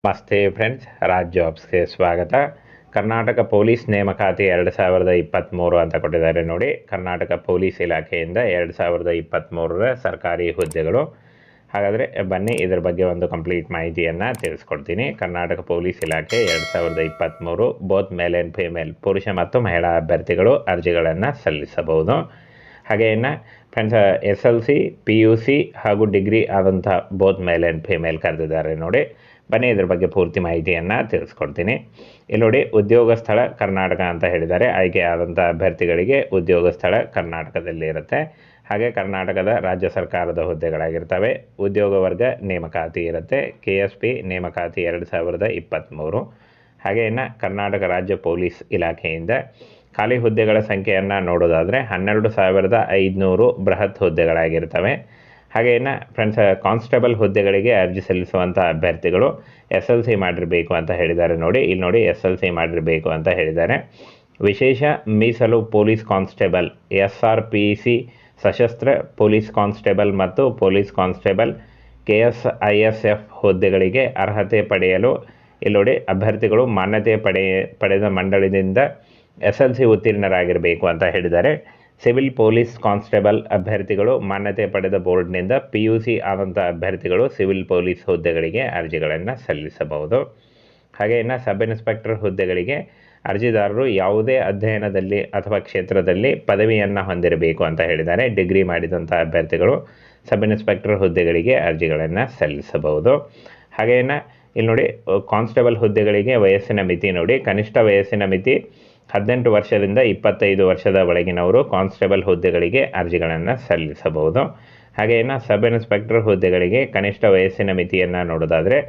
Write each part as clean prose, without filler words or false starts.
ನಮಸ್ತೆ ಫ್ರೆಂಡ್ಸ್, ರಾಜ್ ಜಾಬ್ಸ್ಗೆ ಸ್ವಾಗತ. ಕರ್ನಾಟಕ ಪೊಲೀಸ್ ನೇಮಕಾತಿ 2023 ಅಂತ ಕೊಟ್ಟಿದ್ದಾರೆ ನೋಡಿ. ಕರ್ನಾಟಕ ಪೊಲೀಸ್ ಇಲಾಖೆಯಿಂದ 2023ರ ಸರ್ಕಾರಿ ಹುದ್ದೆಗಳು. ಹಾಗಾದರೆ ಬನ್ನಿ ಇದರ ಬಗ್ಗೆ ಒಂದು ಕಂಪ್ಲೀಟ್ ಮಾಹಿತಿಯನ್ನು ತಿಳಿಸ್ಕೊಡ್ತೀನಿ. ಕರ್ನಾಟಕ ಪೊಲೀಸ್ ಇಲಾಖೆ 2023 ಬೋತ್ ಮೇಲ್ ಆ್ಯಂಡ್ ಫಿಮೇಲ್, ಪುರುಷ ಮತ್ತು ಮಹಿಳಾ ಅಭ್ಯರ್ಥಿಗಳು ಅರ್ಜಿಗಳನ್ನು ಸಲ್ಲಿಸಬಹುದು. ಹಾಗೆ ಇನ್ನು ಫ್ರೆಂಡ್ಸ್, SLC, PUC ಹಾಗೂ ಡಿಗ್ರಿ ಆದಂಥ ಬೋತ್ ಮೇಲ್ ಆ್ಯಂಡ್ ಫಿಮೇಲ್ ಕರೆದಿದ್ದಾರೆ ನೋಡಿ. ಬನ್ನಿ ಇದ್ರ ಬಗ್ಗೆ ಪೂರ್ತಿ ಮಾಹಿತಿಯನ್ನು ತಿಳಿಸ್ಕೊಡ್ತೀನಿ. ಇಲ್ಲಿ ನೋಡಿ, ಉದ್ಯೋಗ ಸ್ಥಳ ಕರ್ನಾಟಕ ಅಂತ ಹೇಳಿದ್ದಾರೆ. ಆಯ್ಕೆ ಆದಂಥ ಅಭ್ಯರ್ಥಿಗಳಿಗೆ ಉದ್ಯೋಗ ಸ್ಥಳ ಕರ್ನಾಟಕದಲ್ಲಿ ಇರುತ್ತೆ. ಹಾಗೆ ಕರ್ನಾಟಕದ ರಾಜ್ಯ ಸರ್ಕಾರದ ಹುದ್ದೆಗಳಾಗಿರ್ತವೆ. ಉದ್ಯೋಗ ವರ್ಗ ನೇಮಕಾತಿ ಇರುತ್ತೆ. KSP ನೇಮಕಾತಿ 2023. ಹಾಗೆ ಇನ್ನು ಕರ್ನಾಟಕ ರಾಜ್ಯ ಪೊಲೀಸ್ ಇಲಾಖೆಯಿಂದ ಖಾಲಿ ಹುದ್ದೆಗಳ ಸಂಖ್ಯೆಯನ್ನು ನೋಡೋದಾದರೆ 12,500 ಬೃಹತ್ ಹುದ್ದೆಗಳಾಗಿರ್ತವೆ. ಹಾಗೆ ಇನ್ನು ಫ್ರೆಂಡ್ಸ್, ಕಾನ್ಸ್ಟೇಬಲ್ ಹುದ್ದೆಗಳಿಗೆ ಅರ್ಜಿ ಸಲ್ಲಿಸುವಂಥ ಅಭ್ಯರ್ಥಿಗಳು SLC ಮಾಡಿರಬೇಕು ಅಂತ ಹೇಳಿದ್ದಾರೆ ನೋಡಿ. ಇಲ್ಲಿ ನೋಡಿ, SLC ಮಾಡಿರಬೇಕು ಅಂತ ಹೇಳಿದ್ದಾರೆ. ವಿಶೇಷ ಮೀಸಲು ಪೊಲೀಸ್ ಕಾನ್ಸ್ಟೇಬಲ್, SRPC, ಸಶಸ್ತ್ರ ಪೊಲೀಸ್ ಕಾನ್ಸ್ಟೇಬಲ್ ಮತ್ತು ಪೊಲೀಸ್ ಕಾನ್ಸ್ಟೇಬಲ್ KSISF ಹುದ್ದೆಗಳಿಗೆ ಅರ್ಹತೆ ಪಡೆಯಲು ಇಲ್ಲಿ ನೋಡಿ, ಅಭ್ಯರ್ಥಿಗಳು ಮಾನ್ಯತೆ ಪಡೆದ ಮಂಡಳಿಯಿಂದ SLC ಉತ್ತೀರ್ಣರಾಗಿರಬೇಕು ಅಂತ ಹೇಳಿದ್ದಾರೆ. ಸಿವಿಲ್ ಪೊಲೀಸ್ ಕಾನ್ಸ್ಟೇಬಲ್ ಅಭ್ಯರ್ಥಿಗಳು ಮಾನ್ಯತೆ ಪಡೆದ ಬೋರ್ಡ್ನಿಂದ PUC ಆದಂಥ ಅಭ್ಯರ್ಥಿಗಳು ಸಿವಿಲ್ ಪೊಲೀಸ್ ಹುದ್ದೆಗಳಿಗೆ ಅರ್ಜಿಗಳನ್ನು ಸಲ್ಲಿಸಬಹುದು. ಹಾಗೆ ಇನ್ನು ಸಬ್ ಇನ್ಸ್ಪೆಕ್ಟರ್ ಹುದ್ದೆಗಳಿಗೆ ಅರ್ಜಿದಾರರು ಯಾವುದೇ ಅಧ್ಯಯನದಲ್ಲಿ ಅಥವಾ ಕ್ಷೇತ್ರದಲ್ಲಿ ಪದವಿಯನ್ನು ಹೊಂದಿರಬೇಕು ಅಂತ ಹೇಳಿದ್ದಾರೆ. ಡಿಗ್ರಿ ಮಾಡಿದಂಥ ಅಭ್ಯರ್ಥಿಗಳು ಸಬ್ ಇನ್ಸ್ಪೆಕ್ಟರ್ ಹುದ್ದೆಗಳಿಗೆ ಅರ್ಜಿಗಳನ್ನು ಸಲ್ಲಿಸಬಹುದು. ಹಾಗೆ ಇನ್ನು ಇಲ್ಲಿ ನೋಡಿ, ಕಾನ್ಸ್ಟೇಬಲ್ ಹುದ್ದೆಗಳಿಗೆ ವಯಸ್ಸಿನ ಮಿತಿ ನೋಡಿ. ಕನಿಷ್ಠ ವಯಸ್ಸಿನ ಮಿತಿ 18 ವರ್ಷದಿಂದ 25 ವರ್ಷದ ಒಳಗಿನವರು ಕಾನ್ಸ್ಟೇಬಲ್ ಹುದ್ದೆಗಳಿಗೆ ಅರ್ಜಿಗಳನ್ನು ಸಲ್ಲಿಸಬಹುದು. ಹಾಗೆ ಇನ್ನು ಸಬ್ ಇನ್ಸ್ಪೆಕ್ಟರ್ ಹುದ್ದೆಗಳಿಗೆ ಕನಿಷ್ಠ ವಯಸ್ಸಿನ ಮಿತಿಯನ್ನು ನೋಡೋದಾದರೆ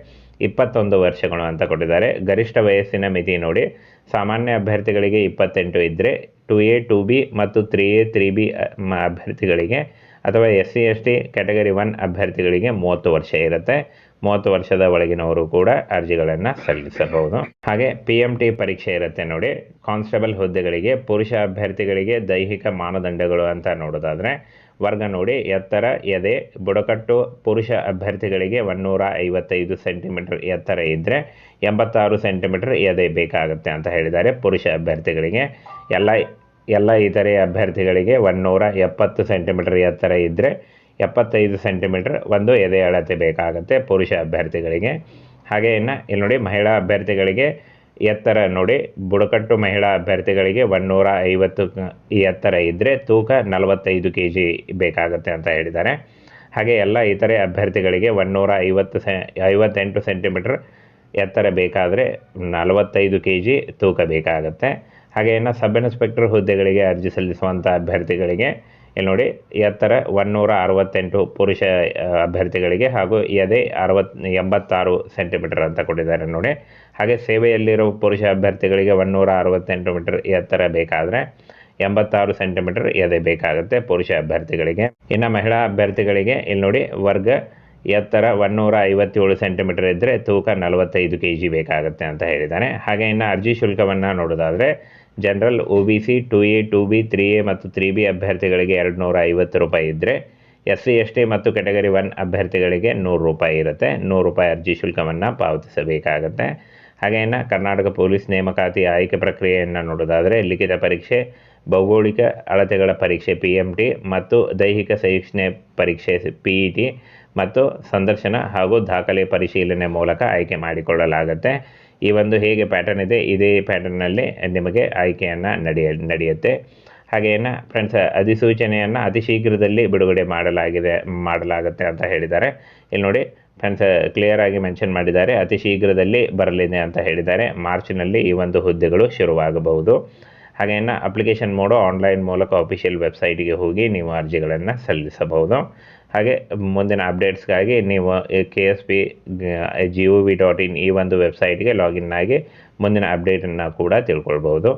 21 ವರ್ಷಗಳು ಅಂತ ಕೊಟ್ಟಿದ್ದಾರೆ. ಗರಿಷ್ಠ ವಯಸ್ಸಿನ ಮಿತಿ ನೋಡಿ, ಸಾಮಾನ್ಯ ಅಭ್ಯರ್ಥಿಗಳಿಗೆ 28 ಇದ್ದರೆ 2A 2B ಮತ್ತು 3A 3B ಅಭ್ಯರ್ಥಿಗಳಿಗೆ ಅಥವಾ SC ST ಕ್ಯಾಟಗರಿ 1 ಅಭ್ಯರ್ಥಿಗಳಿಗೆ 30 ವರ್ಷ ಇರುತ್ತೆ. 30 ವರ್ಷದ ಒಳಗಿನವರು ಕೂಡ ಅರ್ಜಿಗಳನ್ನು ಸಲ್ಲಿಸಬಹುದು. ಹಾಗೆ PMT ಪರೀಕ್ಷೆ ಇರುತ್ತೆ ನೋಡಿ. ಕಾನ್ಸ್ಟೇಬಲ್ ಹುದ್ದೆಗಳಿಗೆ ಪುರುಷ ಅಭ್ಯರ್ಥಿಗಳಿಗೆ ದೈಹಿಕ ಮಾನದಂಡಗಳು ಅಂತ ನೋಡೋದಾದರೆ ವರ್ಗ ನೋಡಿ, ಎತ್ತರ, ಎದೆ, ಬುಡಕಟ್ಟು ಪುರುಷ ಅಭ್ಯರ್ಥಿಗಳಿಗೆ 155 ಸೆಂಟಿಮೀಟರ್ ಎತ್ತರ ಇದ್ದರೆ 86 ಸೆಂಟಿಮೀಟರ್ ಎದೆ ಬೇಕಾಗುತ್ತೆ ಅಂತ ಹೇಳಿದ್ದಾರೆ ಪುರುಷ ಅಭ್ಯರ್ಥಿಗಳಿಗೆ. ಎಲ್ಲ ಇತರೆ ಅಭ್ಯರ್ಥಿಗಳಿಗೆ 170 ಸೆಂಟಿಮೀಟರ್ ಎತ್ತರ ಇದ್ದರೆ 75 ಸೆಂಟಿಮೀಟರ್ ಒಂದು ಎದೆ ಅಳತೆ ಬೇಕಾಗುತ್ತೆ ಪುರುಷ ಅಭ್ಯರ್ಥಿಗಳಿಗೆ. ಹಾಗೆ ಇನ್ನು ಇಲ್ಲಿ ನೋಡಿ, ಮಹಿಳಾ ಅಭ್ಯರ್ಥಿಗಳಿಗೆ ಎತ್ತರ ನೋಡಿ, ಬುಡಕಟ್ಟು ಮಹಿಳಾ ಅಭ್ಯರ್ಥಿಗಳಿಗೆ 150 ಎತ್ತರ ಇದ್ದರೆ ತೂಕ 45 kg ಬೇಕಾಗುತ್ತೆ ಅಂತ ಹೇಳಿದ್ದಾರೆ. ಹಾಗೆ ಎಲ್ಲ ಇತರೆ ಅಭ್ಯರ್ಥಿಗಳಿಗೆ 158 ಸೆಂಟಿಮೀಟರ್ ಎತ್ತರ ಬೇಕಾದರೆ 45 kg ತೂಕ ಬೇಕಾಗುತ್ತೆ. ಹಾಗೆ ಇನ್ನು ಸಬ್ ಇನ್ಸ್ಪೆಕ್ಟರ್ ಹುದ್ದೆಗಳಿಗೆ ಅರ್ಜಿ ಸಲ್ಲಿಸುವಂಥ ಅಭ್ಯರ್ಥಿಗಳಿಗೆ ಇಲ್ಲಿ ನೋಡಿ, ಎತ್ತರ 168 ಪುರುಷ ಅಭ್ಯರ್ಥಿಗಳಿಗೆ ಹಾಗೂ ಎದೆ 86 ಸೆಂಟಿಮೀಟರ್ ಅಂತ ಕೊಟ್ಟಿದ್ದಾರೆ ನೋಡಿ. ಹಾಗೆ ಸೇವೆಯಲ್ಲಿರೋ ಪುರುಷ ಅಭ್ಯರ್ಥಿಗಳಿಗೆ 168 ಮೀಟರ್ ಎತ್ತರ ಬೇಕಾದರೆ 86 ಸೆಂಟಿಮೀಟರ್ ಎದೆ ಬೇಕಾಗುತ್ತೆ ಪುರುಷ ಅಭ್ಯರ್ಥಿಗಳಿಗೆ. ಇನ್ನು ಮಹಿಳಾ ಅಭ್ಯರ್ಥಿಗಳಿಗೆ ಇಲ್ಲಿ ನೋಡಿ, ವರ್ಗ ಎತ್ತರ 157 ಸೆಂಟಿಮೀಟರ್ ಇದ್ದರೆ ತೂಕ 45 kg ಬೇಕಾಗುತ್ತೆ ಅಂತ ಹೇಳಿದ್ದಾನೆ. ಹಾಗೆ ಇನ್ನು ಅರ್ಜಿ ಶುಲ್ಕವನ್ನು ನೋಡೋದಾದರೆ general, OBC, 2A 2B 3A ಮತ್ತು 3B ಅಭ್ಯರ್ಥಿಗಳಿಗೆ 250 ರೂಪಾಯಿ ಇದ್ದರೆ SC ST ಮತ್ತು ಕ್ಯಾಟಗರಿ 1 ಅಭ್ಯರ್ಥಿಗಳಿಗೆ 100 ರೂಪಾಯಿ ಇರುತ್ತೆ. 100 ರೂಪಾಯಿ ಅರ್ಜಿ ಶುಲ್ಕವನ್ನು ಪಾವತಿಸಬೇಕಾಗತ್ತೆ. ಹಾಗೆ ಇನ್ನು ಕರ್ನಾಟಕ ಪೊಲೀಸ್ ನೇಮಕಾತಿ ಆಯ್ಕೆ ಪ್ರಕ್ರಿಯೆಯನ್ನು ನೋಡೋದಾದರೆ ಲಿಖಿತ ಪರೀಕ್ಷೆ, ಭೌಗೋಳಿಕ ಅಳತೆಗಳ ಪರೀಕ್ಷೆ PMT ಮತ್ತು ದೈಹಿಕ ಸಹಿಷ್ಣುತೆ ಪರೀಕ್ಷೆ PET ಮತ್ತು ಸಂದರ್ಶನ ಹಾಗೂ ದಾಖಲೆ ಪರಿಶೀಲನೆ ಮೂಲಕ ಆಯ್ಕೆ ಮಾಡಿಕೊಳ್ಳಲಾಗುತ್ತೆ. ಈ ಒಂದು ಹೇಗೆ ಪ್ಯಾಟರ್ನ್ ಇದೆ, ಇದೇ ಪ್ಯಾಟರ್ನಲ್ಲಿ ನಿಮಗೆ ಆಯ್ಕೆಯನ್ನು ನಡೆಯುತ್ತೆ. ಹಾಗೆಯೇ ಫ್ರೆಂಡ್ಸ್, ಅಧಿಸೂಚನೆಯನ್ನು ಅತಿ ಶೀಘ್ರದಲ್ಲಿ ಬಿಡುಗಡೆ ಮಾಡಲಾಗುತ್ತೆ ಅಂತ ಹೇಳಿದ್ದಾರೆ. ಇಲ್ಲಿ ನೋಡಿ ಫ್ರೆಂಡ್ಸ್, ಕ್ಲಿಯರ್ ಆಗಿ ಮೆನ್ಷನ್ ಮಾಡಿದ್ದಾರೆ, ಅತಿ ಶೀಘ್ರದಲ್ಲಿ ಬರಲಿದೆ ಅಂತ ಹೇಳಿದ್ದಾರೆ. ಮಾರ್ಚ್ನಲ್ಲಿ ಈ ಒಂದು ಹುದ್ದೆಗಳು ಶುರುವಾಗಬಹುದು. ಹಾಗೆಯೇ ಅಪ್ಲಿಕೇಶನ್ ಮೋಡು ಆನ್ಲೈನ್ ಮೂಲಕ ಅಫಿಷಿಯಲ್ ವೆಬ್ಸೈಟ್ಗೆ ಹೋಗಿ ನೀವು ಅರ್ಜಿಗಳನ್ನು ಸಲ್ಲಿಸಬಹುದು. ಹಾಗೆ ಮುಂದಿನ ಅಪ್ಡೇಟ್ಸ್ಗಾಗಿ ನೀವು KSP.gov.in ಈ ಒಂದು ವೆಬ್ಸೈಟ್ಗೆ ಲಾಗಿನ್ ಆಗಿ ಮುಂದಿನ ಅಪ್ಡೇಟನ್ನು ಕೂಡ ತಿಳ್ಕೊಳ್ಬೋದು.